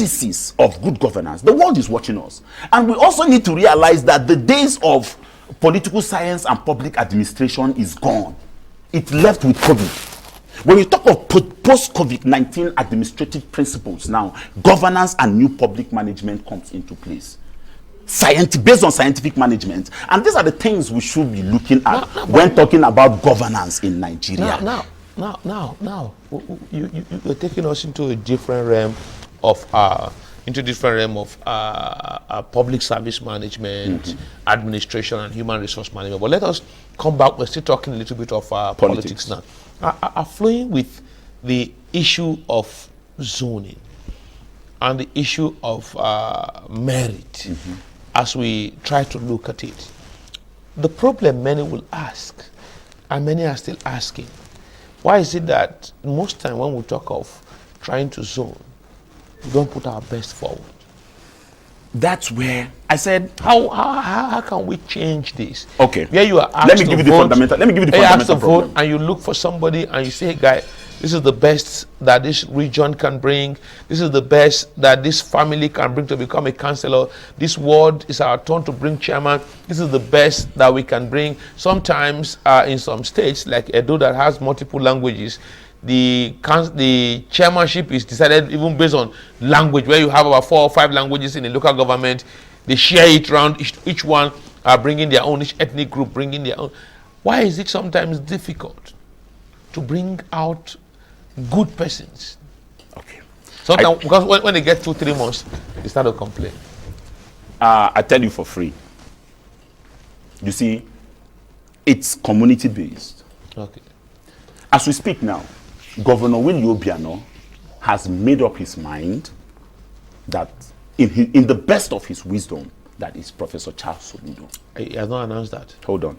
indices of good governance. The world is watching us. And we also need to realize that the days of political science and public administration is gone. It left with COVID. When you talk of post-COVID-19 administrative principles now, governance and new public management comes into place. Based on scientific management. And these are the things we should be looking at when talking about governance in Nigeria. Now, you're taking us into a different realm of public service management, administration, and human resource management. But let us come back. We're still talking a little bit of politics now. Flowing with the issue of zoning and the issue of merit, as we try to look at it, the problem many will ask, and many are still asking, why is it that most time when we talk of trying to zone, we don't put our best forward? That's where I said, how can we change this? Okay. Where you are asked Let me give you the fundamental vote, and you look for somebody and you say, hey, guy, this is the best that this region can bring. This is the best that this family can bring to become a councillor. This ward is our turn to bring chairman. This is the best that we can bring. Sometimes in some states, like Edo, that has multiple languages, the chairmanship is decided even based on language, where you have about 4 or 5 languages in a local government. They share it around, each one bringing their own, each ethnic group bringing their own. Why is it sometimes difficult to bring out good persons? Okay. Sometimes, because when they get 2-3 months, they start to complain. I tell you for free. You see, it's community based. Okay. As we speak now, Governor Willie Obiano has made up his mind that in the best of his wisdom, that is Professor Charles Soludo. He has not announced that. Hold on.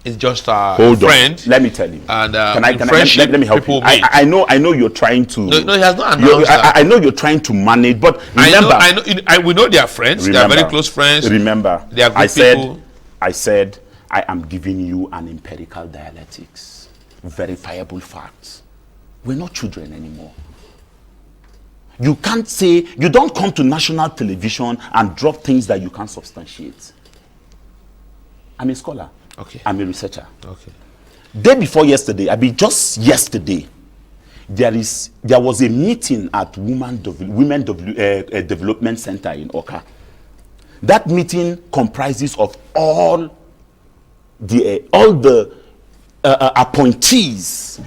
It's just a friend. Let me tell you. And let me help you. I know you're trying to. No, he has not announced that. I know you're trying to manage, but remember, we know they are friends. They are very close friends. Remember, they are good people. I said I am giving you an empirical dialectics, verifiable facts. We're not children anymore. You can't say, you don't come to national television and drop things that you can't substantiate. I'm a scholar. Okay. I'm a researcher. Okay. Day before yesterday, just yesterday, there was a meeting at Women Development Center in Oka. That meeting comprises of all the appointees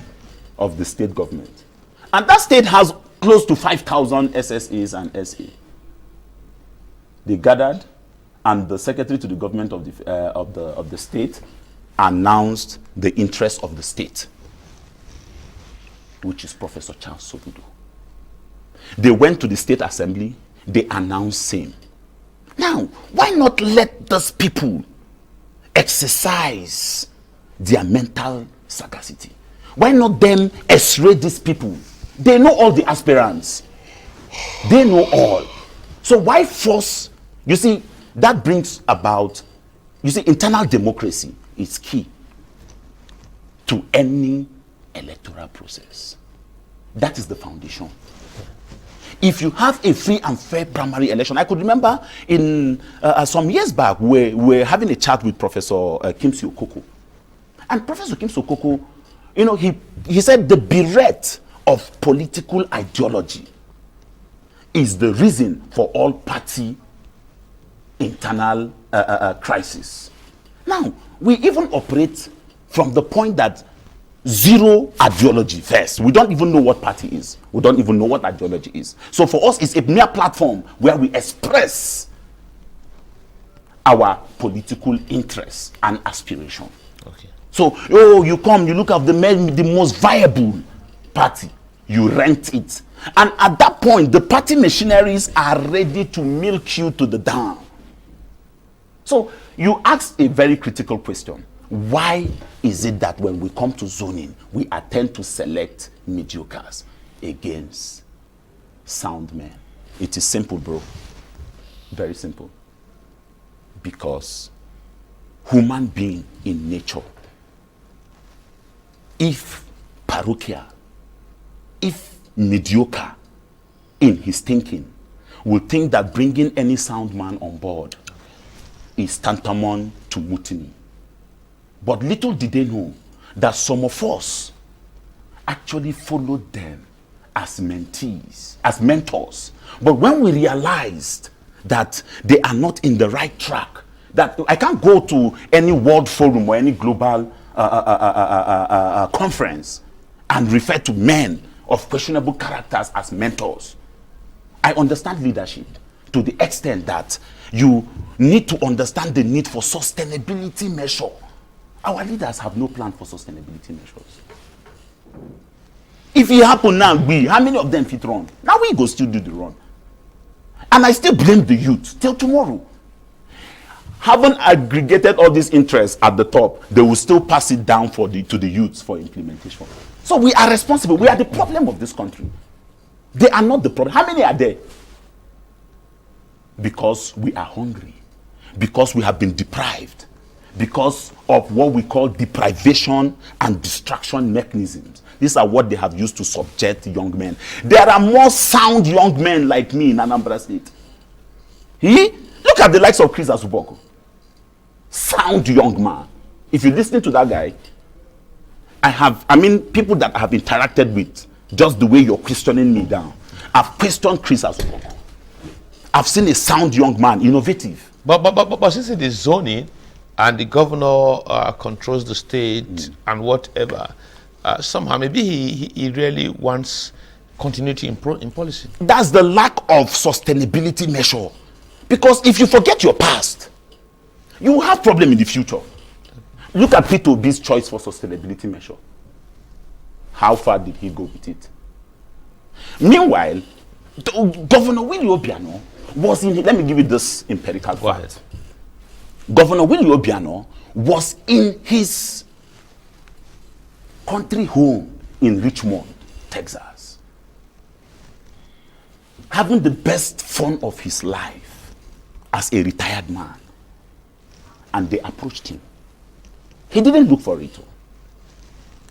of the state government, and that state has close to 5,000 SSAs and SA. They gathered, and the secretary to the government of the state announced the interest of the state, which is Professor Charles Soludo. They went to the state assembly. They announced same. Now, why not let those people exercise their mental sagacity? Why not them x-ray these people? They know all the aspirants. They know all. So why force? You see, that brings about, internal democracy is key to any electoral process. That is the foundation. If you have a free and fair primary election, I could remember in some years back, we were having a chat with Professor Kimsi Okoko. And Professor Kimsi Okoko, he said the bereft of political ideology is the reason for all party internal crisis. Now, we even operate from the point that zero ideology first. We don't even know what party is. We don't even know what ideology is. So for us, it's a mere platform where we express our political interests and aspiration. Okay. So, you come, you look at the most viable party, you rent it. And at that point, the party machineries are ready to milk you to the dam. So you ask a very critical question. Why is it that when we come to zoning, we attend to select mediocres against sound men? It is simple, bro. Very simple. Because human being in nature, if parochial, if mediocre in his thinking, will think that bringing any sound man on board is tantamount to mutiny. But little did they know that some of us actually followed them as mentees, as mentors. But when we realized that they are not in the right track, that I can't go to any world forum or any global conference and refer to men of questionable characters as mentors. I understand leadership to the extent that you need to understand the need for sustainability measure. Our leaders have no plan for sustainability measures. If it happen now, how many of them fit run? Now we go still do the run. And I still blame the youth till tomorrow. Haven't aggregated all these interests at the top, they will still pass it down to the youths for implementation. So we are responsible. We are the problem of this country. They are not the problem. How many are there? Because we are hungry. Because we have been deprived. Because of what we call deprivation and distraction mechanisms. These are what they have used to subject young men. There are more sound young men like me in Anambra State. Look at the likes of Chris Azuboko. Sound young man. If you're listening to that guy, people that I have interacted with, just the way you're questioning me down, I've questioned Chris Azuboko. I've seen a sound young man, innovative. But since it is zoning and the governor controls the state and whatever, somehow maybe he really wants continuity in policy. That's the lack of sustainability measure. Because if you forget your past, you will have problem in the future. Look at Peter Obi's choice for sustainability measure. How far did he go with it? Meanwhile, Governor Willie Obiano was in, let me give you this empirical fact. Governor Willie Obiano was in his country home in Richmond, Texas, having the best fun of his life as a retired man. And they approached him. He didn't look for it.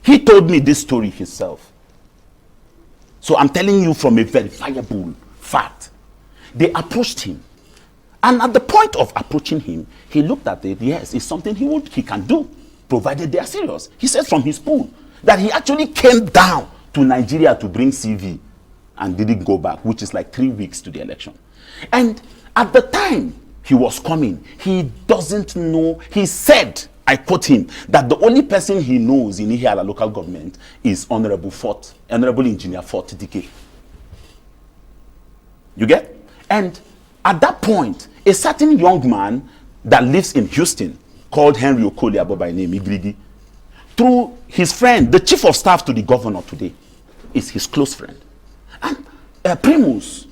He told me this story himself. So I'm telling you from a verifiable fact. They approached him. And at the point of approaching him, he looked at it. Yes, it's something he can do, provided they are serious. He said from his pool that he actually came down to Nigeria to bring CV and didn't go back, which is like 3 weeks to the election. And at the time he was coming, he doesn't know, he said, I quote him, that the only person he knows in Ihiala local government is Honorable Engineer Fort Dike. You get? And at that point, a certain young man that lives in Houston, called Henry Okoliabo by name, Igrigi, through his friend, the chief of staff to the governor today, is his close friend. And Primus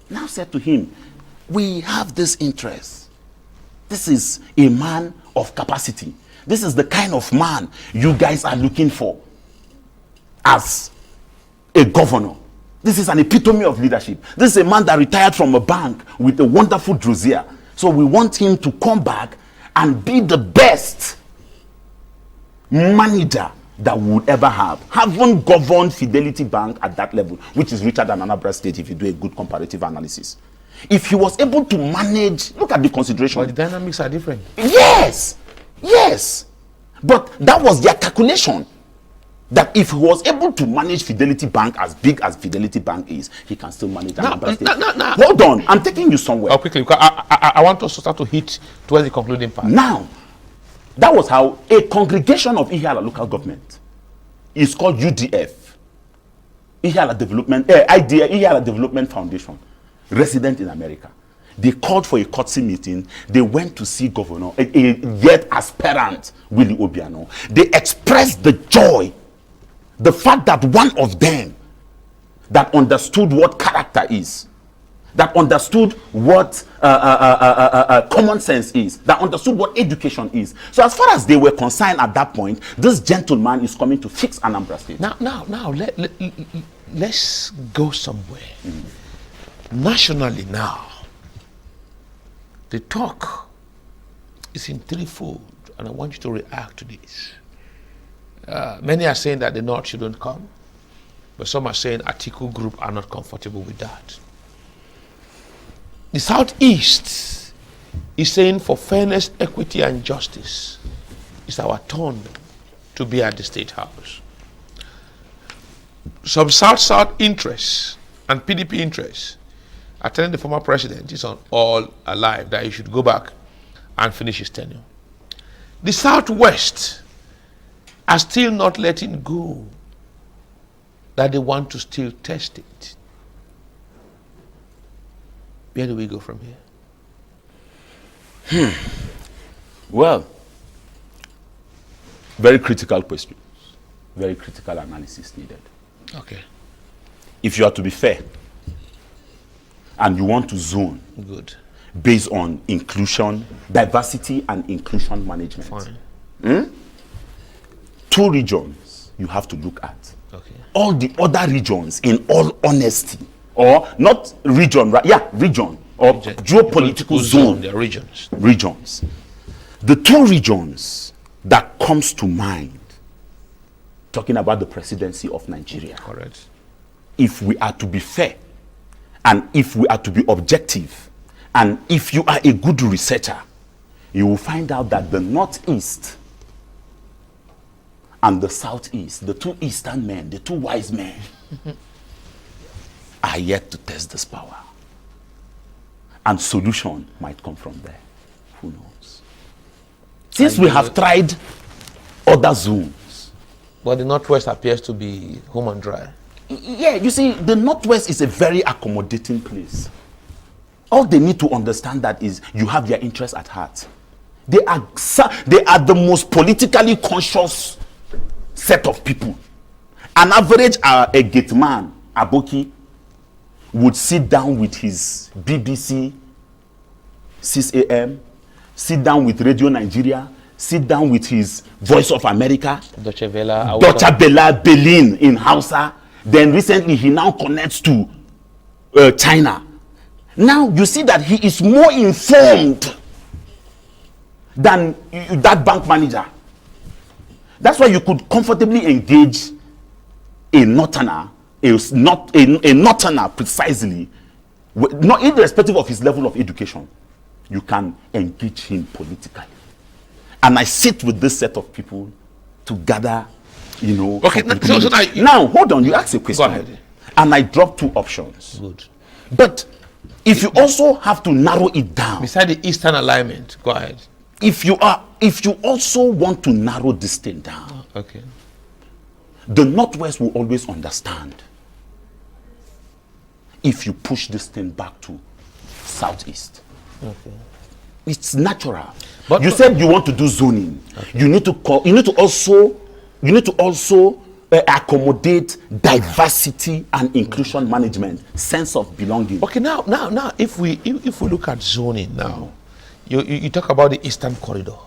now said to him, we have this interest. This is a man of capacity. This is the kind of man you guys are looking for as a governor. This is an epitome of leadership. This is a man that retired from a bank with a wonderful dossier. So we want him to come back and be the best manager that we would ever have. Haven't governed Fidelity Bank at that level, which is richer than Anambra State if you do a good comparative analysis. If he was able to manage, look at the consideration. But the dynamics are different. Yes, yes. But that was their calculation. That if he was able to manage Fidelity Bank as big as Fidelity Bank is, he can still manage Anambra State. Hold on, I'm taking you somewhere. Oh, quickly, because I want us to start to hit towards the concluding part. Now, that was how a congregation of Ihiala local government is called UDF, Ihiala Development Foundation, resident in America. They called for a courtesy meeting. They went to see Governor, a yet aspirant Willie Obiano. They expressed the joy, the fact that one of them that understood what character is, that understood what common sense is, that understood what education is. So as far as they were concerned at that point, this gentleman is coming to fix Anambra State. Now, let's go somewhere. Nationally now, the talk is in threefold, and I want you to react to this. Many are saying that the North shouldn't come, but some are saying Atiku group are not comfortable with that. The Southeast is saying for fairness, equity, and justice, it's our turn to be at the State House. Some South-South interests and PDP interests are telling the former president, he's on all alive, that he should go back and finish his tenure. The Southwest are still not letting go, that they want to still test it. Where do we go from here? Well, very critical questions, very critical analysis needed. Okay. If you are to be fair and you want to zone Good. based on inclusion, diversity and inclusion management, Fine. 2 regions you have to look at. Okay. All the other regions, in all honesty, or not region, right? Yeah, region or geopolitical zone. Their regions. Regions. The 2 regions that comes to mind, talking about the presidency of Nigeria, Correct. if we are to be fair, and if we are to be objective, and if you are a good researcher, you will find out that the Northeast and the Southeast, the 2 Eastern men, the 2 wise men, are yet to test this power. And solution might come from there. Who knows? Since we have tried other zones. But the Northwest appears to be home and dry. Yeah, you see, the Northwest is a very accommodating place. All they need to understand that is you have their interests at heart. They are the most politically conscious set of people. An average a gate man, Aboki, would sit down with his BBC 6 a.m., sit down with Radio Nigeria, sit down with his Voice of America, Deutsche Welle, Berlin in Hausa. Then recently he now connects to China. Now you see that he is more informed than that bank manager. That's why you could comfortably engage a northerner, a northerner precisely, not irrespective of his level of education. You can engage him politically. And I sit with this set of people to gather, you know. Okay, now hold on, you ask a question. Go ahead. And I drop 2 options. Good. But if you also have to narrow it down. Beside the Eastern alignment, go ahead. If you also want to narrow this thing down, Okay. the Northwest will always understand if you push this thing back to Southeast. Okay. It's natural. But you said you want to do zoning. Okay. You need to also accommodate diversity and inclusion management, sense of belonging. Okay, now if we look at zoning now, you talk about the Eastern Corridor,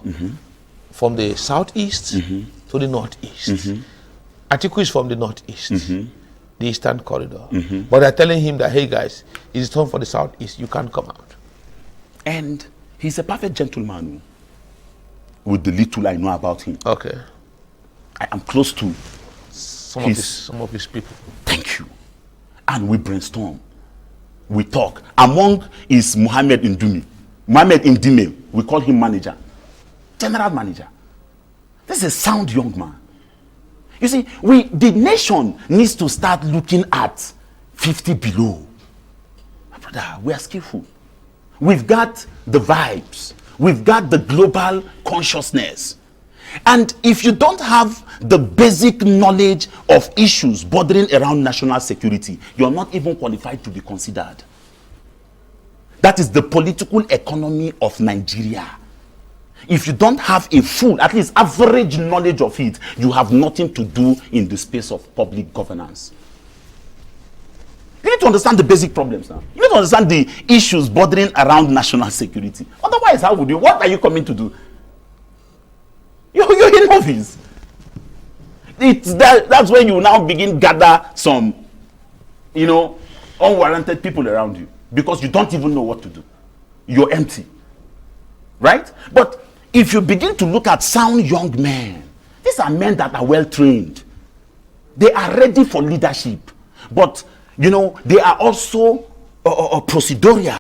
from the Southeast to the Northeast. Atiku is from the Northeast, the Eastern Corridor. But they're telling him that, hey guys, it's time for the Southeast, you can't come out. And he's a perfect gentleman with the little I know about him. Okay. I am close to some of his people. Thank you. And we brainstorm. We talk. Among is Mohammed Indumi. Mohammed Indime, we call him manager. General manager. This is a sound young man. You see, the nation needs to start looking at 50 below. My brother, we are skillful. We've got the vibes. We've got the global consciousness. And if you don't have the basic knowledge of issues bordering around national security, you're not even qualified to be considered. That is the political economy of Nigeria. If you don't have a full, at least average knowledge of it, you have nothing to do in the space of public governance. You need to understand the basic problems now. You need to understand the issues bordering around national security. Otherwise, how would you? What are you coming to do? You're in office. That's when you now begin gather some, unwarranted people around you because you don't even know what to do. You're empty. Right? But if you begin to look at sound young men, these are men that are well trained. They are ready for leadership. But, they are also procedural.